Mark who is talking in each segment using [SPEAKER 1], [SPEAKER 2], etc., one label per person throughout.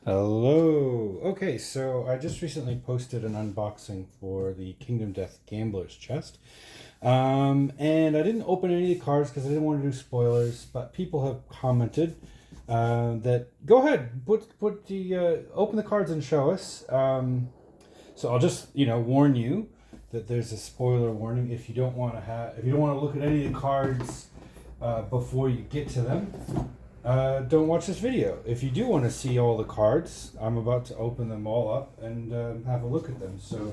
[SPEAKER 1] Hello. Okay, so I just recently posted an unboxing for the Kingdom Death Gambler's Chest. And I didn't open any of the cards because I didn't want to do spoilers, but people have commented that go ahead, put the open the cards and show us. So I'll just warn you that there's a spoiler warning if you don't want to look at any of the cards before you get to them. Don't watch this video. If you do want to see all the cards, I'm about to open them all up and have a look at them. So,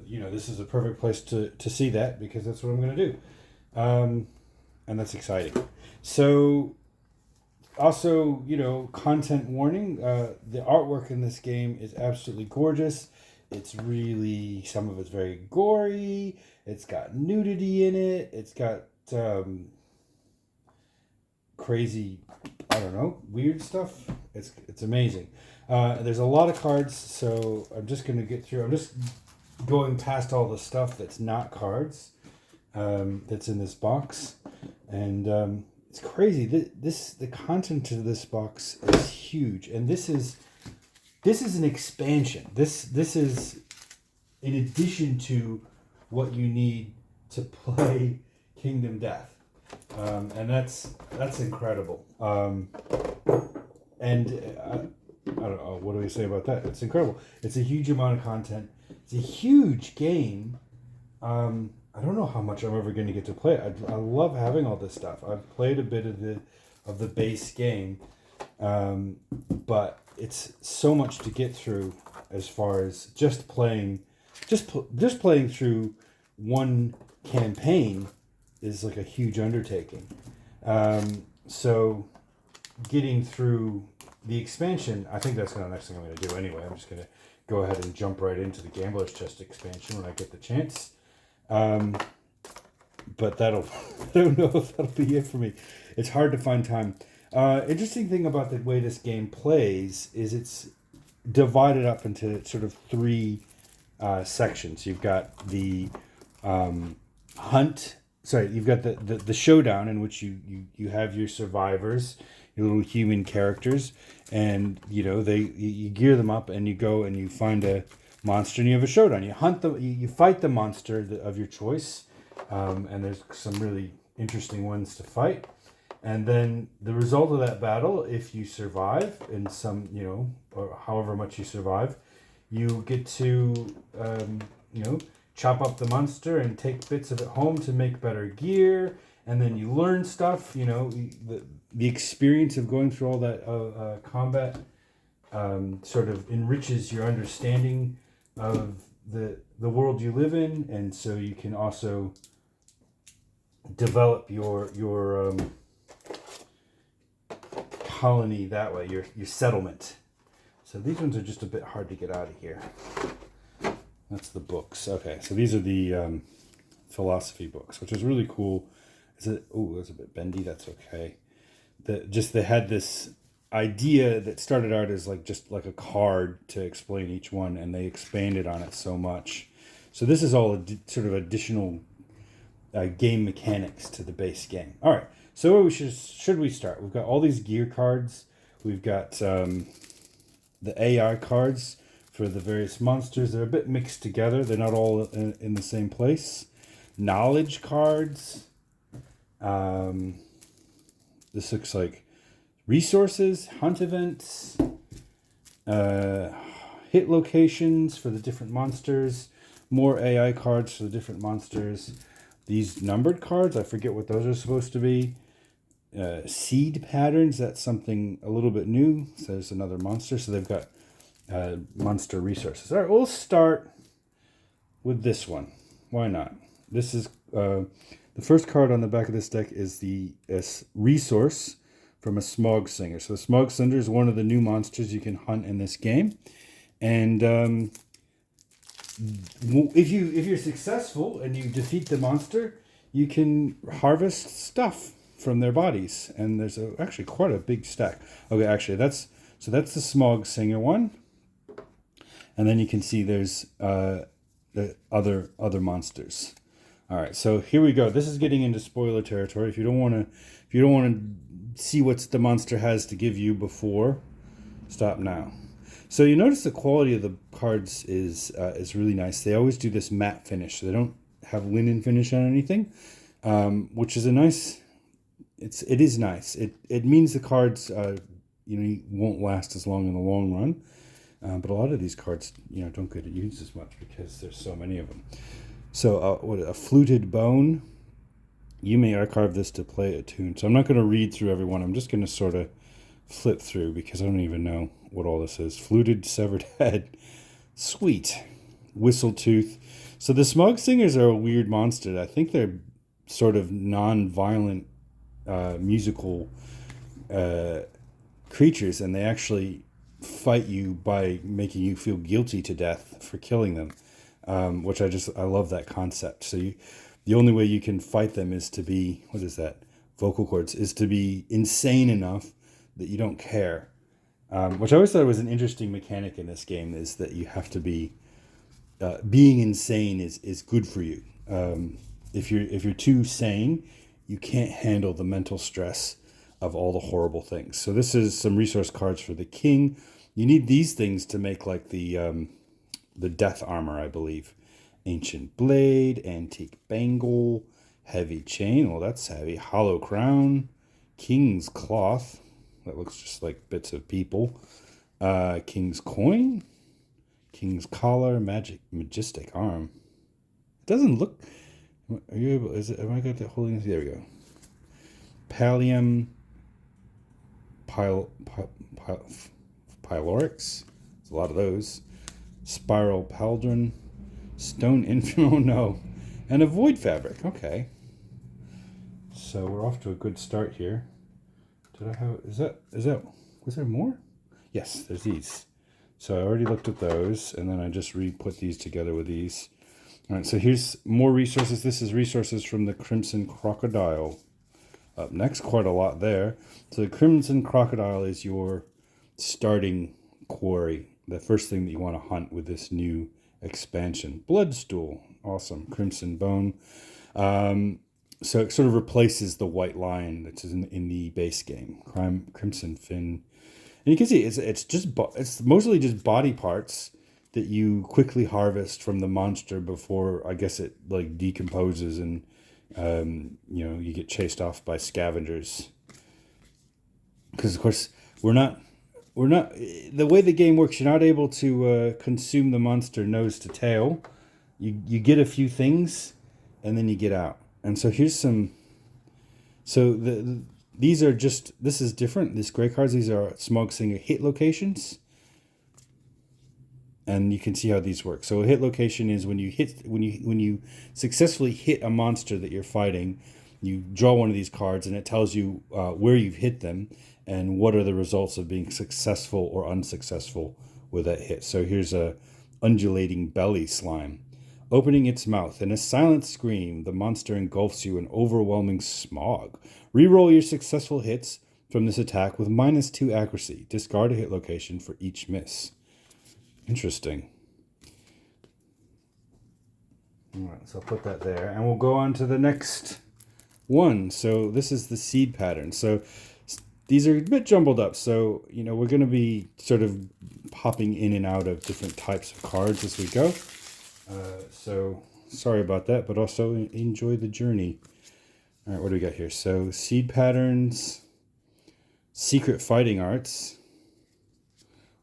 [SPEAKER 1] this is a perfect place to see that because that's what I'm going to do. And that's exciting. So, also, content warning. The artwork in this game is absolutely gorgeous. It's really, some of it's very gory. It's got nudity in it. It's got crazy, I don't know, weird stuff. It's amazing. There's a lot of cards, so I'm just gonna get through. I'm just going past all the stuff that's not cards, that's in this box, and it's crazy. The content of this box is huge, and this is an expansion. This is in addition to what you need to play Kingdom Death. And that's incredible. And I don't know, what do we say about that? It's incredible. It's a huge amount of content. It's a huge game. I don't know how much I'm ever going to get to play. I love having all this stuff. I've played a bit of the base game, but it's so much to get through as far as just playing through one campaign is like a huge undertaking. So getting through the expansion, I think that's the next thing I'm going to do anyway. I'm just going to go ahead and jump right into the Gambler's Chest expansion when I get the chance. But I don't know if that'll be it for me. It's hard to find time. Interesting thing about the way this game plays is it's divided up into sort of three sections. You've got the hunt. Sorry, you've got the showdown in which you have your survivors, your little human characters, and you gear them up and you go and you find a monster and you have a showdown. You fight the monster of your choice, and there's some really interesting ones to fight. And then the result of that battle, if you survive in some, or however much you survive, you get to, chop up the monster and take bits of it home to make better gear. And then you learn stuff, the experience of going through all that combat sort of enriches your understanding of the world you live in. And so you can also develop your colony that way, your settlement. So these ones are just a bit hard to get out of here. That's the books. Okay, so these are the philosophy books, which is really cool. It's a bit bendy. That's okay. They had this idea that started out as just like a card to explain each one, and they expanded on it so much. So this is all sort of additional game mechanics to the base game. All right. So where should we start? We've got all these gear cards. We've got the AI cards for the various monsters. They're a bit mixed together. They're not all in the same place. Knowledge cards. This looks like resources, hunt events, hit locations for the different monsters, more AI cards for the different monsters. These numbered cards, I forget what those are supposed to be. Seed patterns, that's something a little bit new. So there's another monster. So they've got monster resources. All right, we'll start with this one. Why not? This is the first card on the back of this deck is the resource from a Smog Singer. So the Smog Singer is one of the new monsters you can hunt in this game. And if you're successful and you defeat the monster, you can harvest stuff from their bodies, and there's actually quite a big stack. Okay, actually that's the Smog Singer one, and then you can see there's the other monsters. All right, so here we go. This is getting into spoiler territory. If you don't want to see what the monster has to give you before, Stop now. So you notice the quality of the cards is really nice. They always do this matte finish. They don't have linen finish on anything, which is a nice. It is nice. It means the cards won't last as long in the long run. But a lot of these cards don't get used as much because there's so many of them. So a fluted bone. You may archive this to play a tune. So I'm not going to read through everyone. I'm just going to sort of flip through because I don't even know what all this is. Fluted severed head. Sweet. Whistletooth. So the Smog Singers are a weird monster. I think they're sort of non-violent musical creatures, and they actually fight you by making you feel guilty to death for killing them, which I love that concept. So the only way you can fight them is to be, what is that? Vocal cords, is to be insane enough that you don't care. Which I always thought was an interesting mechanic in this game, is that you have to be, being insane is good for you. If you're too sane, you can't handle the mental stress of all the horrible things. So this is some resource cards for the king. You need these things to make like the death armor, I believe. Ancient blade, antique bangle, heavy chain. Well, that's heavy. Hollow crown, king's cloth. That looks just like bits of people. King's coin, king's collar, majestic arm. It doesn't look. Are you able? Is it? Am I got that holding? There we go. Pallium. Pylorix. There's a lot of those. Spiral Pauldron. Stone Inferno, no. And a Void Fabric, okay. So we're off to a good start here. Was there more? Yes, there's these. So I already looked at those, and then I just put these together with these. All right, so here's more resources. This is resources from the Crimson Crocodile. Up next, quite a lot there. So the Crimson Crocodile is your starting quarry. The first thing that you want to hunt with this new expansion. Bloodstool, awesome. Crimson Bone. So it sort of replaces the White Lion that's in the base game. Crimson Fin. And you can see it's mostly just body parts that you quickly harvest from the monster before, I guess, it like decomposes and you get chased off by scavengers. Because of course we're not the way the game works. You're not able to consume the monster nose to tail. You get a few things, and then you get out. And so here's some. So these are just. This is different. These gray cards. These are Smog Singer hit locations. And you can see how these work. So a hit location is when you successfully hit a monster that you're fighting. You draw one of these cards, and it tells you where you've hit them and what are the results of being successful or unsuccessful with that hit. So here's a undulating belly slime. Opening its mouth in a silent scream, the monster engulfs you in overwhelming smog. Reroll your successful hits from this attack with -2 accuracy. Discard a hit location for each miss. Interesting. All right, so I'll put that there, and we'll go on to the next one. So this is the seed pattern. So these are a bit jumbled up. So, we're going to be sort of popping in and out of different types of cards as we go. So sorry about that, but also enjoy the journey. All right, what do we got here? So seed patterns, secret fighting arts.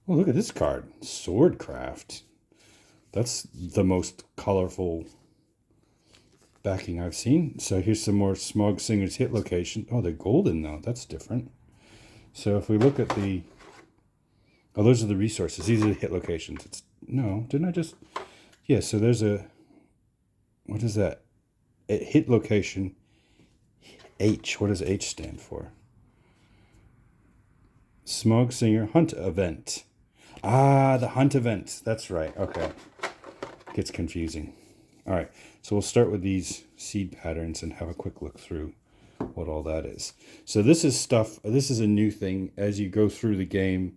[SPEAKER 1] Oh, look at this card. Swordcraft. That's the most colorful backing I've seen. So here's some more Smog Singer's hit location. Oh, they're golden though. That's different. So if we look at the... Oh, those are the resources. These are the hit locations. Didn't I just... Yeah, so there's a... What is that? A hit location. H. What does H stand for? Smog Singer Hunt Event. Ah, the Hunt Event. That's right. Okay. Gets confusing. All right. So we'll start with these seed patterns and have a quick look through what all that is. So this is stuff. This is a new thing. As you go through the game,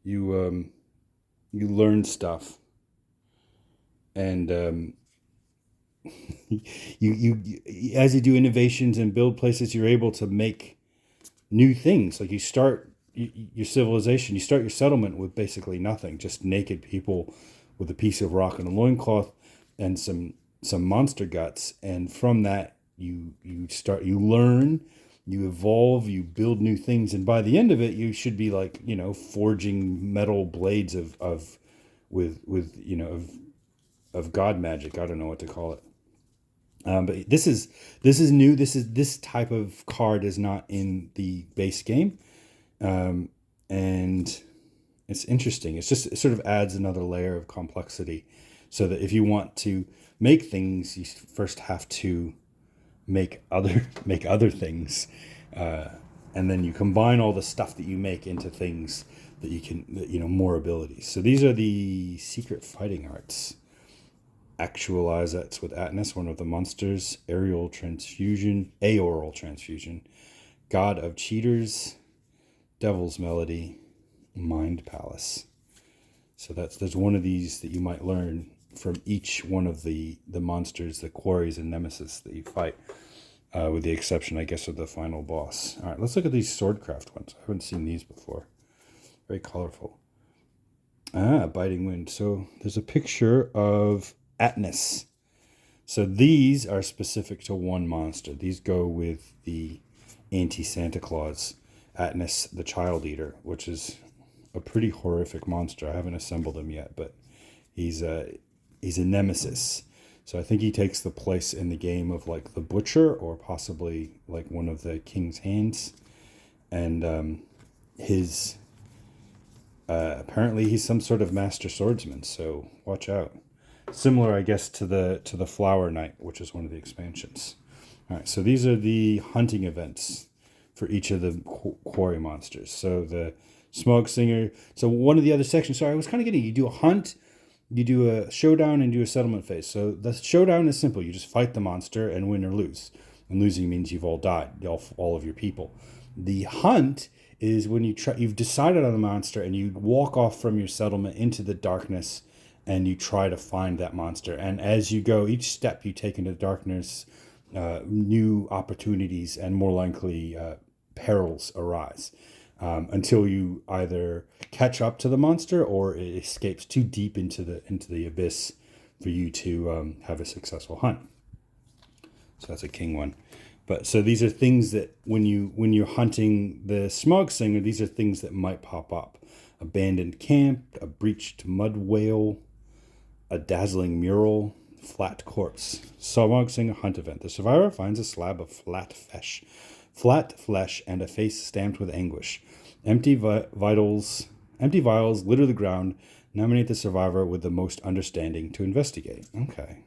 [SPEAKER 1] you learn stuff, and you as you do innovations and build places, you're able to make new things. Like you start your civilization. You start your settlement with basically nothing, just naked people with a piece of rock and a loincloth and some monster guts. And from that, you learn, you evolve, you build new things, and by the end of it, you should be like, forging metal blades of god magic. I don't know what to call it. But this is new. This type of card is not in the base game, and it's interesting. It sort of adds another layer of complexity, so that if you want to make things, you first have to make other things, and then you combine all the stuff that you make into things that you can, more abilities. So these are the secret fighting arts. Actualize that's with Atnus, one of the monsters. Aoral transfusion, God of cheaters, Devil's Melody, Mind Palace. So there's one of these that you might learn from each one of the monsters, the quarries and nemesis that you fight, with the exception, I guess, of the final boss. All right, let's look at these swordcraft ones. I haven't seen these before. Very colorful. Biting Wind. So there's a picture of Atnus. So these are specific to one monster. These go with the anti-Santa Claus, Atnus the Child Eater, which is a pretty horrific monster. I haven't assembled him yet, but he's a nemesis. So I think he takes the place in the game of like the Butcher, or possibly like one of the King's Hands. And his apparently he's some sort of master swordsman, so watch out. Similar, I guess, to the Flower Knight, which is one of the expansions. All right, so these are the hunting events for each of the quarry monsters. So the Smoke Singer. So one of the other sections. Sorry, I was kind of getting. You do a hunt, you do a showdown, and do a settlement phase. So the showdown is simple. You just fight the monster and win or lose. And losing means you've all died, all of your people. The hunt is when you've decided on the monster and you walk off from your settlement into the darkness, and you try to find that monster. And as you go, each step you take into the darkness, new opportunities and more likely perils arise, until you either catch up to the monster or it escapes too deep into the abyss for you to have a successful hunt. So that's a king one. But so these are things that when you're hunting the Smog Singer, these are things that might pop up: abandoned camp, a breached mud whale, a dazzling mural, flat corpse. Smog Singer hunt event. The survivor finds a slab of flat flesh and a face stamped with anguish. Empty vials litter the ground. Nominate the survivor with the most understanding to investigate. Okay.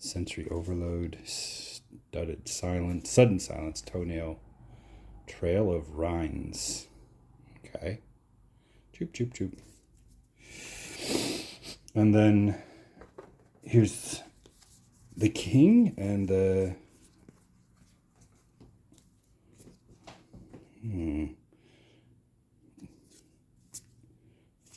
[SPEAKER 1] Sensory overload, sudden silence, toenail, trail of rinds. Okay. Choop, choop, choop. And then here's the king and the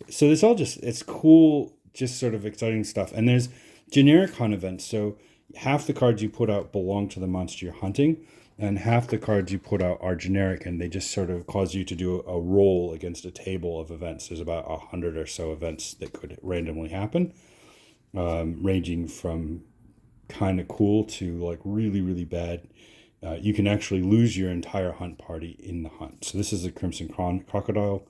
[SPEAKER 1] So it's cool, just sort of exciting stuff. And there's generic hunt events. So half the cards you put out belong to the monster you're hunting, and half the cards you put out are generic, and they just sort of cause you to do a roll against a table of events. There's about 100 or so events that could randomly happen, ranging from kind of cool to like really, really bad. You can actually lose your entire hunt party in the hunt. So this is a Crimson Crocodile.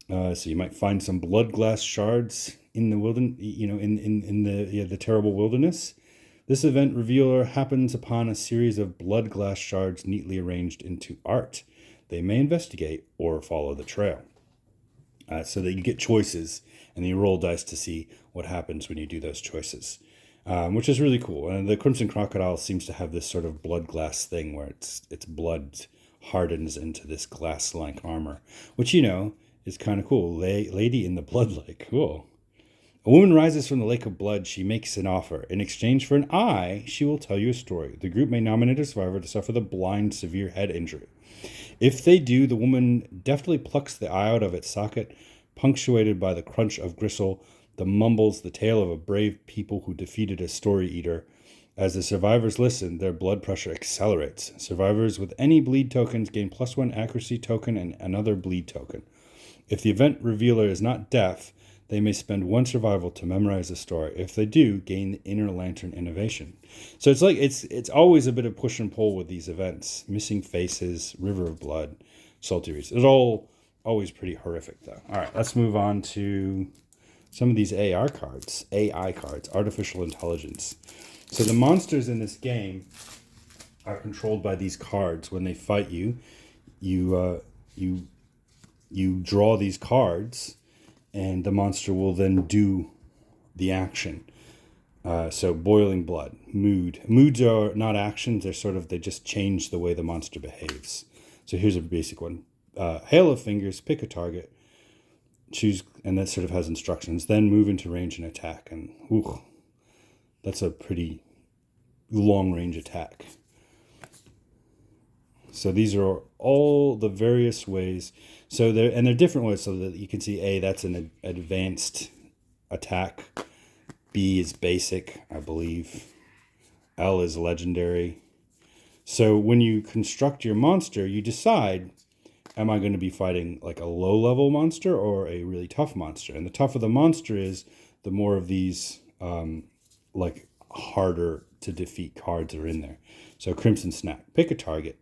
[SPEAKER 1] So you might find some blood glass shards in the wilderness, in the terrible wilderness. This event revealer happens upon a series of blood glass shards neatly arranged into art. They may investigate or follow the trail. So that you get choices, and you roll dice to see what happens when you do those choices, which is really cool. And the Crimson Crocodile seems to have this sort of blood glass thing where its blood hardens into this glass-like armor, which, is kind of cool. Lady in the Blood Lake. Cool. A woman rises from the lake of blood. She makes an offer. In exchange for an eye, she will tell you a story. The group may nominate a survivor to suffer the blind, severe head injury. If they do, the woman deftly plucks the eye out of its socket, punctuated by the crunch of gristle, the mumbles, the tale of a brave people who defeated a story eater. As the survivors listen, their blood pressure accelerates. Survivors with any bleed tokens gain +1 accuracy token and another bleed token. If the event revealer is not deaf, they may spend 1 survival to memorize the story. If they do, gain the Inner Lantern innovation. So it's like it's always a bit of push and pull with these events. Missing faces, River of Blood, Salty Reefs. It's all always pretty horrific though. All right, let's move on to some of these AI cards, artificial intelligence. So the monsters in this game are controlled by these cards. When they fight you, you draw these cards, and the monster will then do the action. So boiling blood, mood. Moods are not actions. They just change the way the monster behaves. So here's a basic one. Hail of fingers, pick a target, choose, and that sort of has instructions. Then move into range and attack. And that's a pretty long range attack. So these are all the various ways. So they're different ways. So that you can see A, that's an advanced attack. B is basic, I believe. L is legendary. So when you construct your monster, you decide, am I going to be fighting like a low level monster or a really tough monster? And the tougher the monster is, the more of these like harder to defeat cards are in there. So Crimson Snack, pick a target,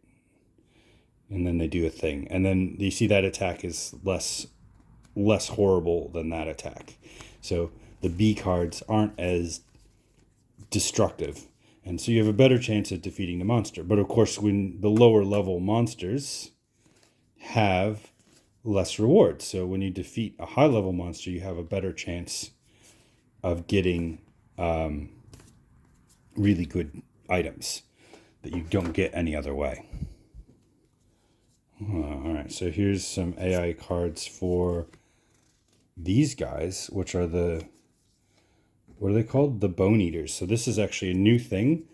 [SPEAKER 1] and then they do a thing, and then you see that attack is less horrible than that attack. So the B cards aren't as destructive, and so you have a better chance of defeating the monster. But of course, when the lower level monsters have less rewards, so when you defeat a high level monster, you have a better chance of getting really good items that you don't get any other way. All right, so here's some AI cards for these guys, which are what are they called? The Bone Eaters. So this is actually a new thing.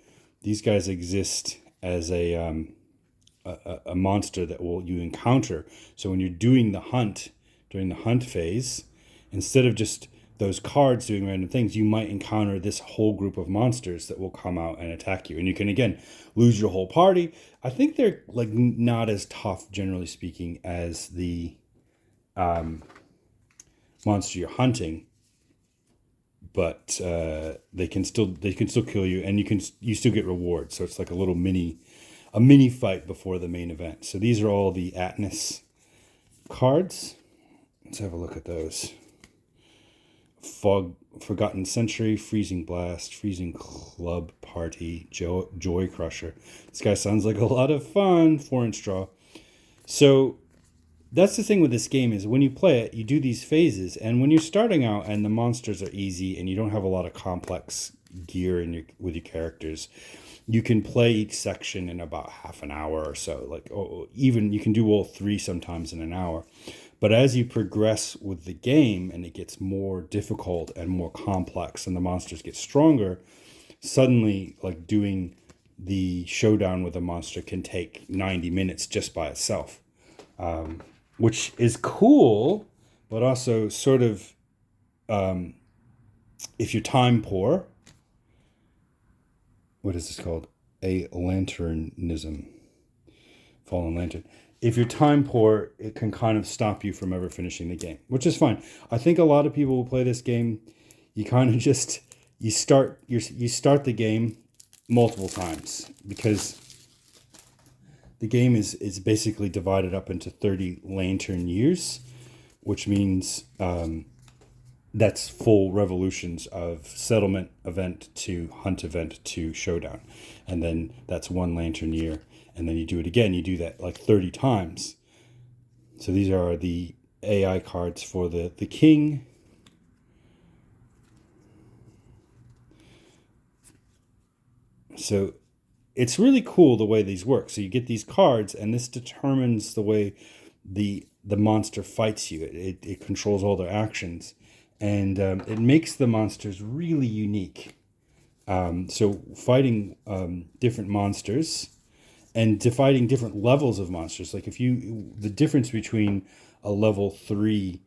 [SPEAKER 1] These guys exist as a monster that you encounter. So when you're doing the hunt, during the hunt phase, instead of just those cards doing random things, you might encounter this whole group of monsters that will come out and attack you. And you can, again, lose your whole party. I think they're like not as tough, generally speaking, as the monster you're hunting. But they can still kill you, and you still get rewards. So it's like a mini fight before the main event. So these are all the Atlas cards. Let's have a look at those. Forgotten Century, Freezing Blast, Freezing Club Party, Joy Crusher. This guy sounds like a lot of fun. 4-inch draw. So that's the thing with this game, is when you play it, you do these phases, and when you're starting out and the monsters are easy and you don't have a lot of complex gear with your characters, you can play each section in about half an hour or so. Even you can do all 3 sometimes in an hour. But as you progress with the game and it gets more difficult and more complex and the monsters get stronger, suddenly like doing the showdown with a monster can take 90 minutes just by itself, which is cool, but also sort of, if you're time poor, what is this called? A lanternism. Fallen Lantern. If you're time poor, it can kind of stop you from ever finishing the game, which is fine. I think a lot of people will play this game. You kind of just, you start the game multiple times, because the game is basically divided up into 30 lantern years, which means that's full revolutions of settlement event to hunt event to showdown. And then that's 1 lantern year. And then you do it again. You do that like 30 times. So these are the AI cards for the king. So it's really cool the way these work. So you get these cards, and this determines the way the monster fights you. It controls all their actions. And it makes the monsters really unique. So fighting different monsters and fighting different levels of monsters. Like the difference between a level 3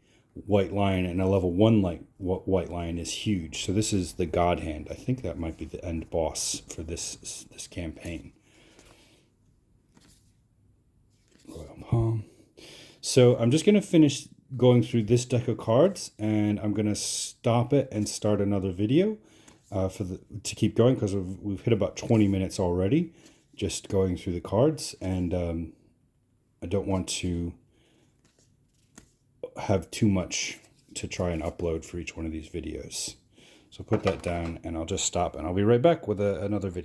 [SPEAKER 1] white lion, and a level 1 white lion is huge. So this is the God Hand. I think that might be the end boss for this campaign. Royal Palm. So I'm just going to finish going through this deck of cards, and I'm going to stop it and start another video to keep going, because we've hit about 20 minutes already just going through the cards, and I don't want to have too much to try and upload for each one of these videos. So put that down, and I'll just stop, and I'll be right back with another video.